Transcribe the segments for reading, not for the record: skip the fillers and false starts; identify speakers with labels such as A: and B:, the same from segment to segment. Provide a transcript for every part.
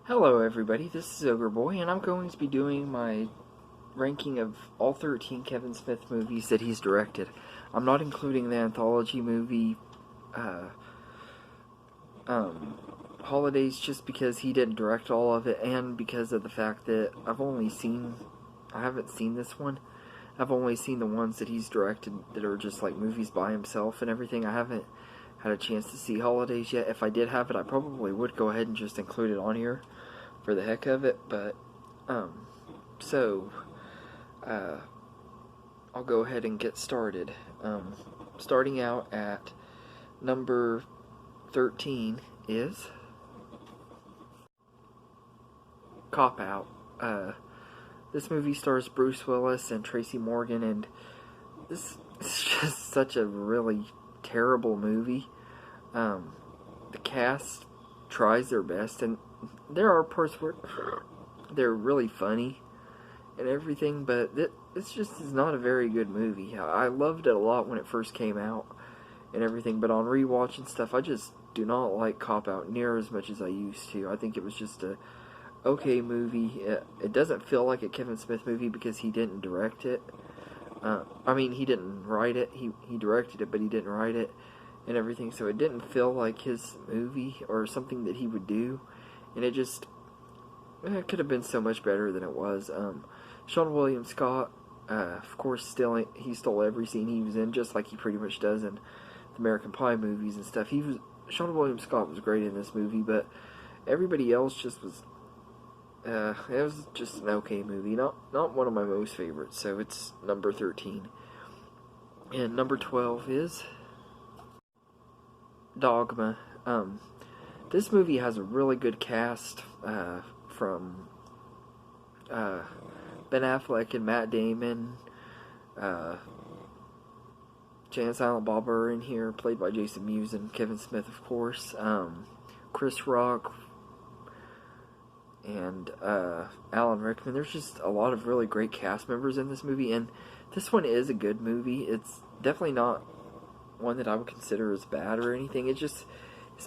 A: Hello everybody, this is Ogre Boy, and I'm going to be doing my ranking of all 13 Kevin Smith movies that he's directed. I'm not including the anthology movie, uh, Holidays, just because he didn't direct all of it, and because of the fact that I haven't seen this one. I've only seen the ones that he's directed that are just like movies by himself and everything. I haven't had a chance to see Holidays yet. If I did have it, I probably would go ahead and just include it on here for the heck of it, but so uh, I'll go ahead and get started. Starting out at number 13 is Cop Out. This movie stars Bruce Willis and Tracy Morgan, and this is just such a really terrible movie. The cast tries their best, and there are parts where they're really funny and everything, but this just is not a very good movie. I loved it a lot when it first came out and everything, but on rewatch and stuff, I just do not like Cop Out near as much as I used to. I think it was just a okay movie. It doesn't feel like a Kevin Smith movie because he didn't direct it. He didn't write it. He directed it, but he didn't write it and everything, so it didn't feel like his movie or something that he would do, and it could have been so much better than it was. Sean William Scott, of course, he stole every scene he was in, just like he pretty much does in the American Pie movies and stuff. Sean William Scott was great in this movie, but everybody else just was. It was just an okay movie, not one of my most favorites. So it's number 13, and number 12 is Dogma. This movie has a really good cast from Ben Affleck and Matt Damon. Jay and Silent Bob are in here, played by Jason Mewes and Kevin Smith, of course. Chris Rock and Alan Rickman. There's just a lot of really great cast members in this movie, and this one is a good movie. It's definitely not one that I would consider as bad or anything. It's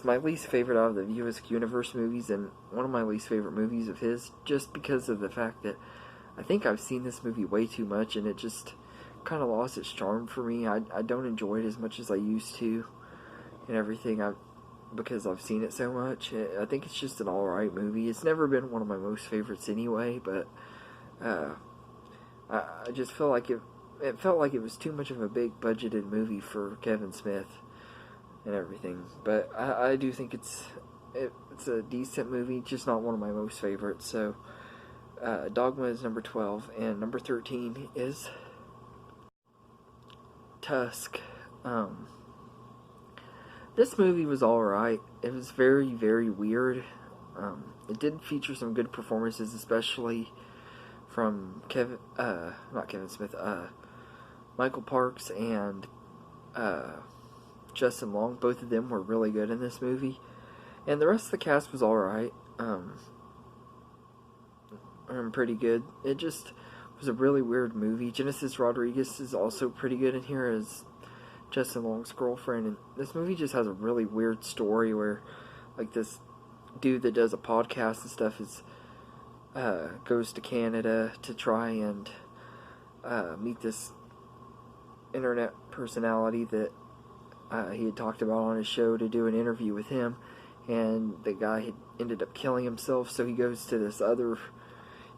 A: my least favorite out of the View Askew Universe movies, and one of my least favorite movies of his, just because of the fact that I think I've seen this movie way too much, and it just kind of lost its charm for me. I don't enjoy it as much as I used to, and everything, because I've seen it so much. I think it's just an alright movie. It's never been one of my most favorites anyway, but I just feel like it felt like it was too much of a big budgeted movie for Kevin Smith and everything. But I do think it's a decent movie, just not one of my most favorites. So Dogma is number 12, and number 13 is Tusk. This movie was alright. It was very, very weird. It did feature some good performances, especially from Michael Parks and Justin Long. Both of them were really good in this movie, and the rest of the cast was alright. Pretty good. It just was a really weird movie. Genesis Rodriguez is also pretty good in here as Justin Long's girlfriend, and this movie just has a really weird story where, like, this dude that does a podcast and stuff goes to Canada to try and meet this internet personality that he had talked about on his show to do an interview with him, and the guy had ended up killing himself. So he goes to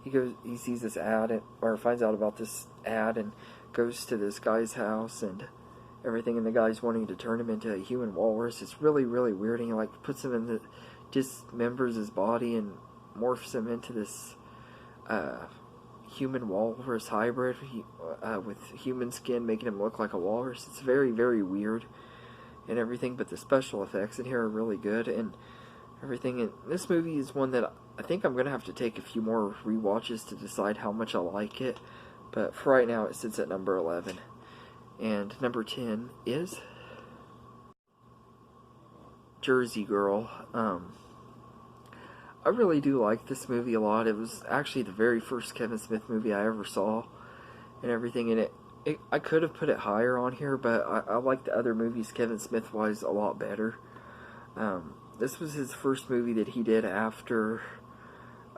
A: he sees this ad, or finds out about this ad, and goes to this guy's house and everything, and the guy's wanting to turn him into a human walrus. It's really, really weird, and he puts him in dismembers his body and morphs him into this human walrus hybrid with human skin, making him look like a walrus. It's very, very weird and everything, but the special effects in here are really good and everything. And this movie is one that I think I'm going to have to take a few more rewatches to decide how much I like it, but for right now it sits at number 11. And number 10 is Jersey Girl. I really do like this movie a lot. It was actually the very first Kevin Smith movie I ever saw and everything, and I could have put it higher on here, but I like the other movies Kevin Smith was a lot better. This was his first movie that he did after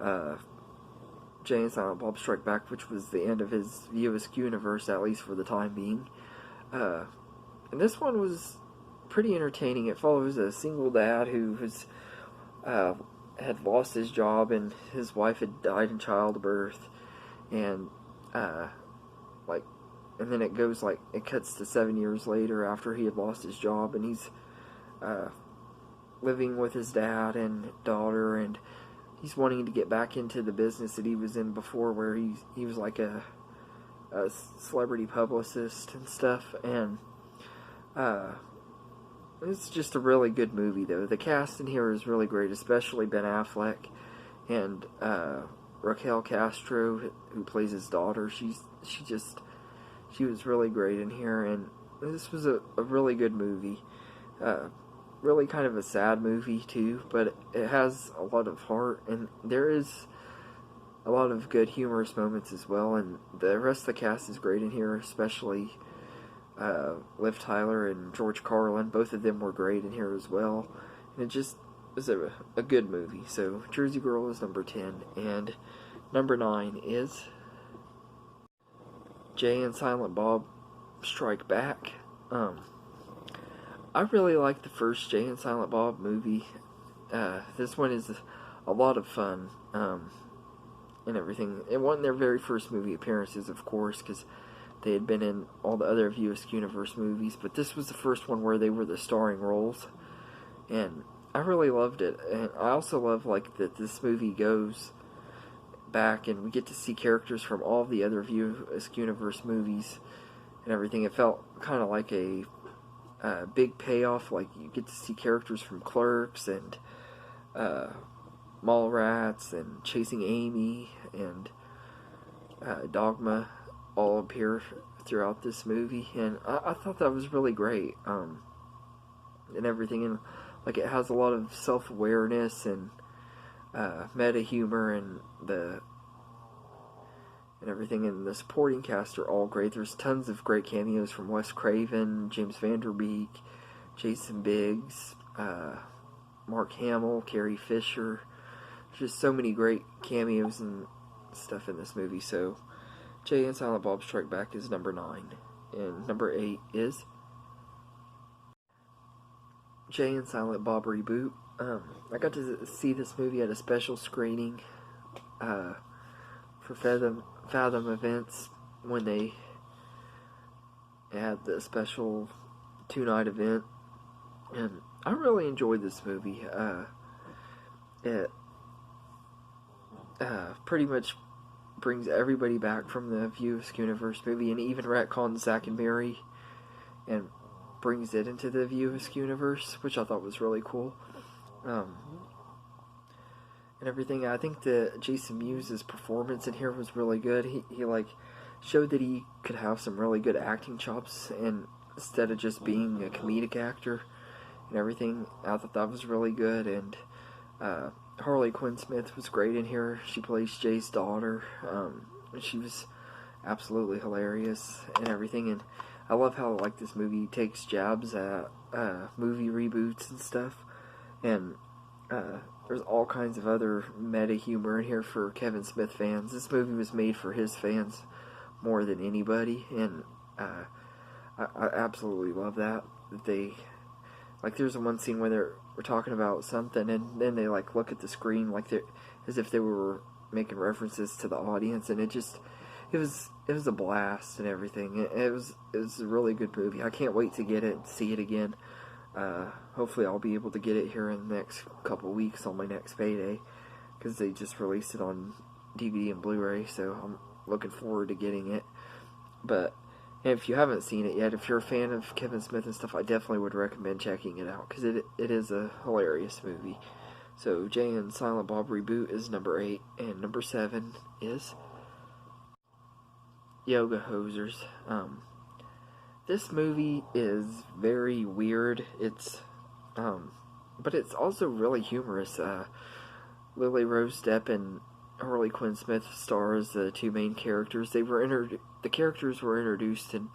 A: uh, Jay and Silent Bob Strike Back, which was the end of his View Askew universe, at least for the time being. And this one was pretty entertaining. It follows a single dad who had lost his job, and his wife had died in childbirth, and like, and then it cuts to 7 years later after he had lost his job, and he's living with his dad and daughter, and he's wanting to get back into the business that he was in before, where he was like a celebrity publicist and stuff, and it's just a really good movie, though. The cast in here is really great, especially Ben Affleck and Raquel Castro, who plays his daughter. She was really great in here, and this was a really good movie. Really kind of a sad movie too, but it has a lot of heart, and there is a lot of good humorous moments as well, and the rest of the cast is great in here, especially Liv Tyler and George Carlin. Both of them were great in here as well, and it just was a good movie. So Jersey Girl is number 10, and number 9 is Jay and Silent Bob Strike Back. I really like the first Jay and Silent Bob movie. This one is a lot of fun, and everything. It wasn't their very first movie appearances, of course, because they had been in all the other View Askew universe movies, but this was the first one where they were the starring roles, and I really loved it. And I also love that this movie goes back, and we get to see characters from all the other View Askew universe movies and everything. It felt kind of like a big payoff. Like, you get to see characters from Clerks and Mallrats and Chasing Amy and Dogma all appear throughout this movie, and I thought that was really great, and everything. And it has a lot of self-awareness and meta humor, and everything, and the supporting cast are all great. There's tons of great cameos from Wes Craven, James Van Der Beek, Jason Biggs, Mark Hamill, Carrie Fisher. Just so many great cameos and stuff in this movie. So Jay and Silent Bob Strike Back is number 9, and number 8 is Jay and Silent Bob Reboot. I got to see this movie at a special screening for Fathom Events when they had the special 2-night event, and I really enjoyed this movie. It pretty much brings everybody back from the View Askew universe movie, and even retcons Zack and Mary and brings it into the View Askew universe, which I thought was really cool. And everything. I think that Jason Mewes' performance in here was really good. He showed that he could have some really good acting chops, and instead of just being a comedic actor and everything, I thought that was really good. And Harley Quinn Smith was great in here. She plays Jay's daughter. And she was absolutely hilarious and everything. And I love how this movie takes jabs at movie reboots and stuff. And there's all kinds of other meta humor in here for Kevin Smith fans. This movie was made for his fans more than anybody, and I absolutely love that they there's one scene where we're talking about something, and then they look at the screen as if they were making references to the audience, and it was a blast and everything. It was a really good movie. I can't wait to get it and see it again. Hopefully I'll be able to get it here in the next couple weeks on my next payday, because they just released it on DVD and Blu-ray, so I'm looking forward to getting it. But if you haven't seen it yet, if you're a fan of Kevin Smith and stuff, I definitely would recommend checking it out, because it is a hilarious movie. So Jay and Silent Bob Reboot is number 8, and number 7 is Yoga Hosers. This movie is very weird. But it's also really humorous. Lily Rose Depp and Harley Quinn Smith star as the two main characters. The characters were introduced in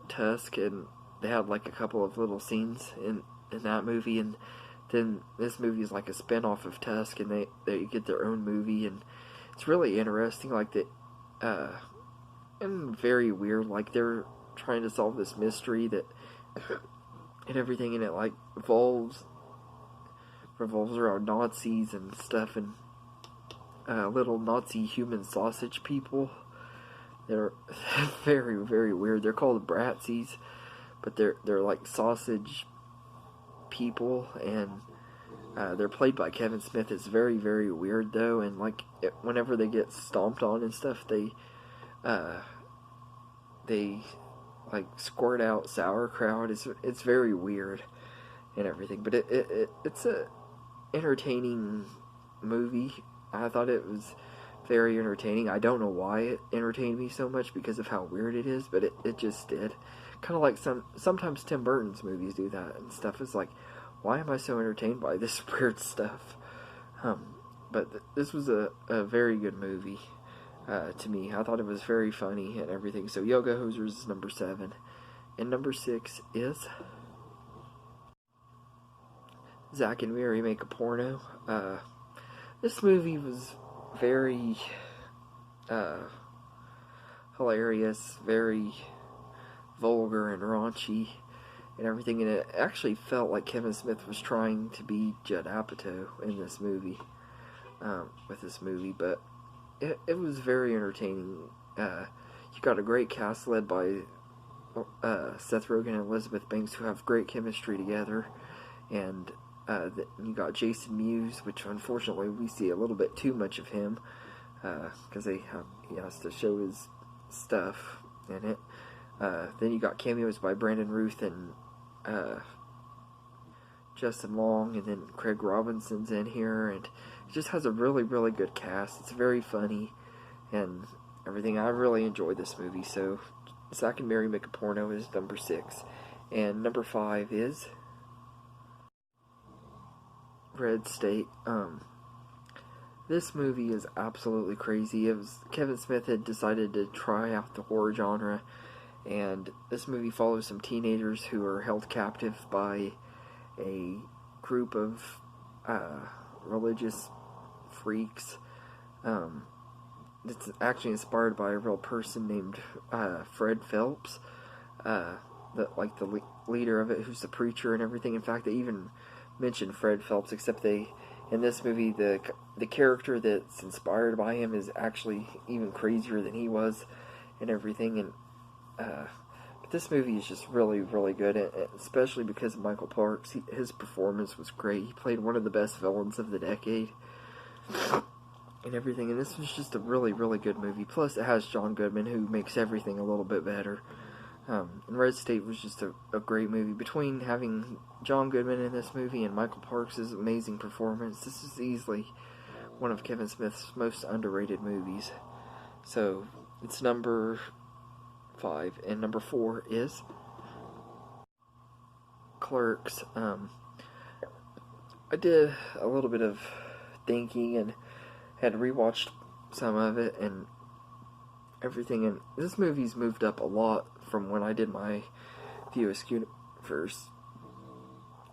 A: Tusk, and they had a couple of little scenes in that movie, and then this movie is like a spin-off of Tusk, and they get their own movie, and it's really interesting, like and very weird, like they're trying to solve this mystery that and everything, and it like revolves around Nazis and stuff, and little Nazi human sausage people. They're very, very weird. They're called Bratsies, but they're like sausage people, and they're played by Kevin Smith. It's very, very weird though, and like whenever they get stomped on and stuff, they like squirt out sauerkraut. It's very weird and everything, but it's a entertaining movie. I thought it was very entertaining. I don't know why it entertained me so much because of how weird it is, but it just did. Kind of like sometimes Tim Burton's movies do that and stuff. It's like, why am I so entertained by this weird stuff? But this was a very good movie to me. I thought it was very funny and everything. So Yoga Hosers is number 7. And number 6 is Zack and Miri Make a Porno. This movie was very hilarious, very vulgar and raunchy and everything, and it actually felt like Kevin Smith was trying to be Judd Apatow in this movie, with this movie, but it was very entertaining. You got a great cast led by Seth Rogen and Elizabeth Banks, who have great chemistry together, and you got Jason Mewes, which unfortunately we see a little bit too much of him, because he has to show his stuff in it. Then you got cameos by Brandon Routh and Justin Long, and then Craig Robinson's in here, and it just has a really, really good cast. It's very funny and everything. I really enjoyed this movie. So Zack and Miri Make a Porno is number 6, and number 5 is Red State. This movie is absolutely crazy. Kevin Smith had decided to try out the horror genre, and this movie follows some teenagers who are held captive by a group of religious freaks. It's actually inspired by a real person named Fred Phelps, the leader of it, who's the preacher and everything. In fact, they even mention Fred Phelps, except in this movie the character that's inspired by him is actually even crazier than he was and everything. And but this movie is just really, really good, especially because of Michael Parks. His performance was great. He played one of the best villains of the decade and everything, and this was just a really, really good movie. Plus it has John Goodman, who makes everything a little bit better. And Red State was just a great movie. Between having John Goodman in this movie and Michael Parks' amazing performance, this is easily one of Kevin Smith's most underrated movies. So it's number 5, and number 4 is Clerks. I did a little bit of thinking and had rewatched some of it and everything, and this movie's moved up a lot from when I did my VOS Universe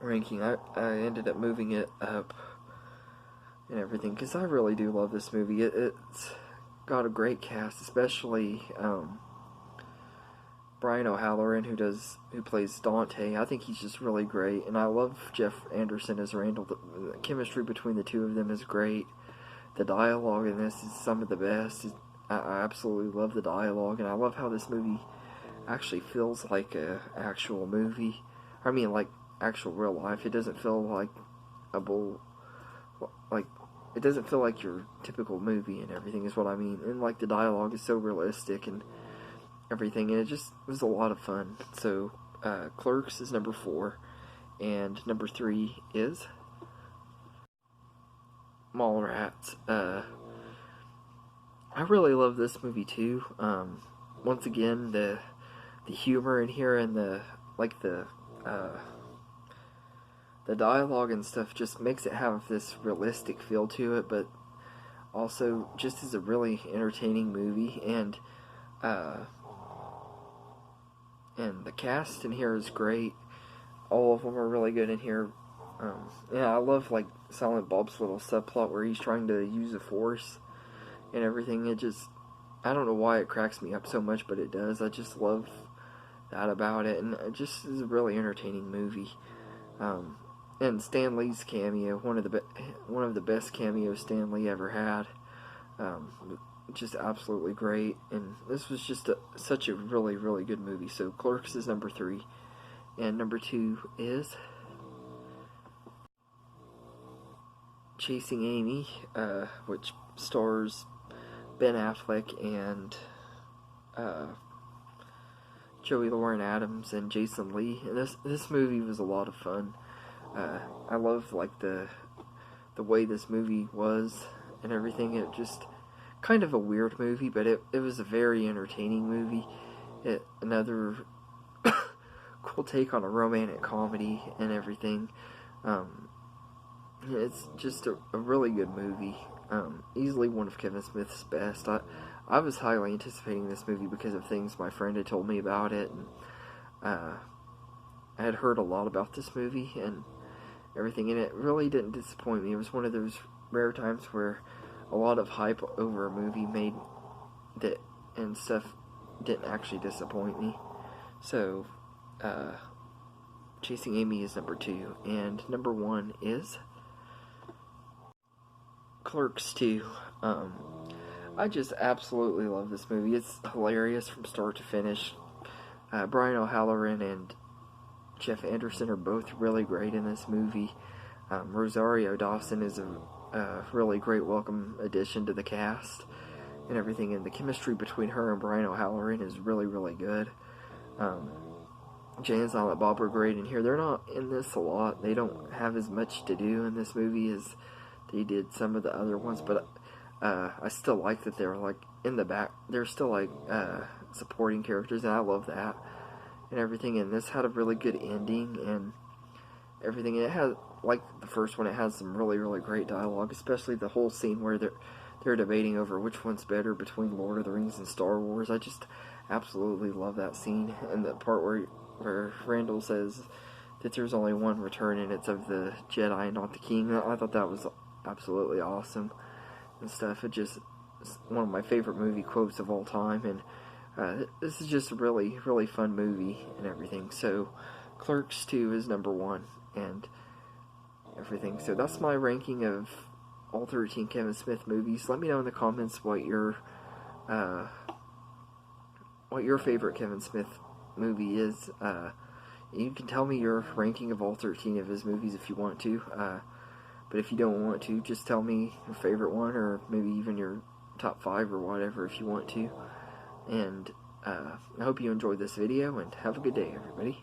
A: ranking. I ended up moving it up and everything because I really do love this movie. It's got a great cast, especially Brian O'Halloran, who plays Dante. I think he's just really great, and I love Jeff Anderson as Randall. The chemistry between the two of them is great. The dialogue in this is some of the best. I absolutely love the dialogue, and I love how this movie actually feels like a actual movie. I mean, like actual real life. It doesn't feel like it doesn't feel like your typical movie and everything is what I mean. And like the dialogue is so realistic and everything, and it just was a lot of fun. So Clerks is number 4, and number 3 is Mallrats. I really love this movie too. Once again, the humor in here and the dialogue and stuff just makes it have this realistic feel to it, but also just is a really entertaining movie. And the cast in here is great. All of them are really good in here. Yeah, I love like Silent Bob's little subplot where he's trying to use the Force and everything. It just, I don't know why it cracks me up so much, but it does. I just love that about it, and it just is a really entertaining movie. And Stan Lee's cameo, one of the best cameos Stan Lee ever had. Just absolutely great, and this was just such a really, really good movie. So Clerks is number 3, and number 2 is Chasing Amy, which stars Ben Affleck and Joey Lauren Adams and Jason Lee. And this movie was a lot of fun. I love like the way this movie was and everything. It just kind of a weird movie, but it was a very entertaining movie. Another cool take on a romantic comedy and everything. It's just a really good movie. Easily one of Kevin Smith's best. I was highly anticipating this movie because of things my friend had told me about it, and I had heard a lot about this movie and everything, and it really didn't disappoint me. It was one of those rare times where a lot of hype over a movie made that and stuff didn't actually disappoint me. So, Chasing Amy is number 2, and number 1 is Clerks 2. I just absolutely love this movie. It's hilarious from start to finish. Brian O'Halloran and Jeff Anderson are both really great in this movie. Rosario Dawson is a really great welcome addition to the cast and everything, and the chemistry between her and Brian O'Halloran is really, really good. Jay and Silent Bob are great in here. They're not in this a lot. They don't have as much to do in this movie as they did some of the other ones, but I still like that they're like in the back. They're still like supporting characters, and I love that and everything. And this had a really good ending and everything. And it had, like the first one, it has some really, really great dialogue, especially the whole scene where they're debating over which one's better between Lord of the Rings and Star Wars. I just absolutely love that scene, and the part where Randall says that there's only one return and it's of the Jedi, not the King. I thought that was absolutely awesome and stuff. It just one of my favorite movie quotes of all time, and this is just a really, really fun movie and everything. So Clerks 2 is number 1 and everything. So that's my ranking of all 13 Kevin Smith movies. Let me know in the comments what your favorite Kevin Smith movie is. You can tell me your ranking of all 13 of his movies if you want to. But if you don't want to, just tell me your favorite one, or maybe even your top 5 or whatever if you want to. And I hope you enjoyed this video, and have a good day, everybody.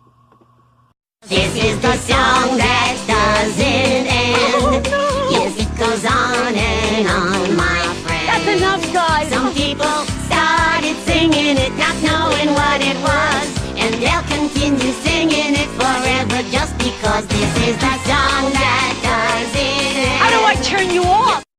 B: This is the song that doesn't end. Yes, it goes on and on, my friend.
C: That's enough, guys.
B: Some people started singing it, not knowing what it was, and they'll continue singing it forever just because this is the song that doesn't end.
C: How do I turn you on?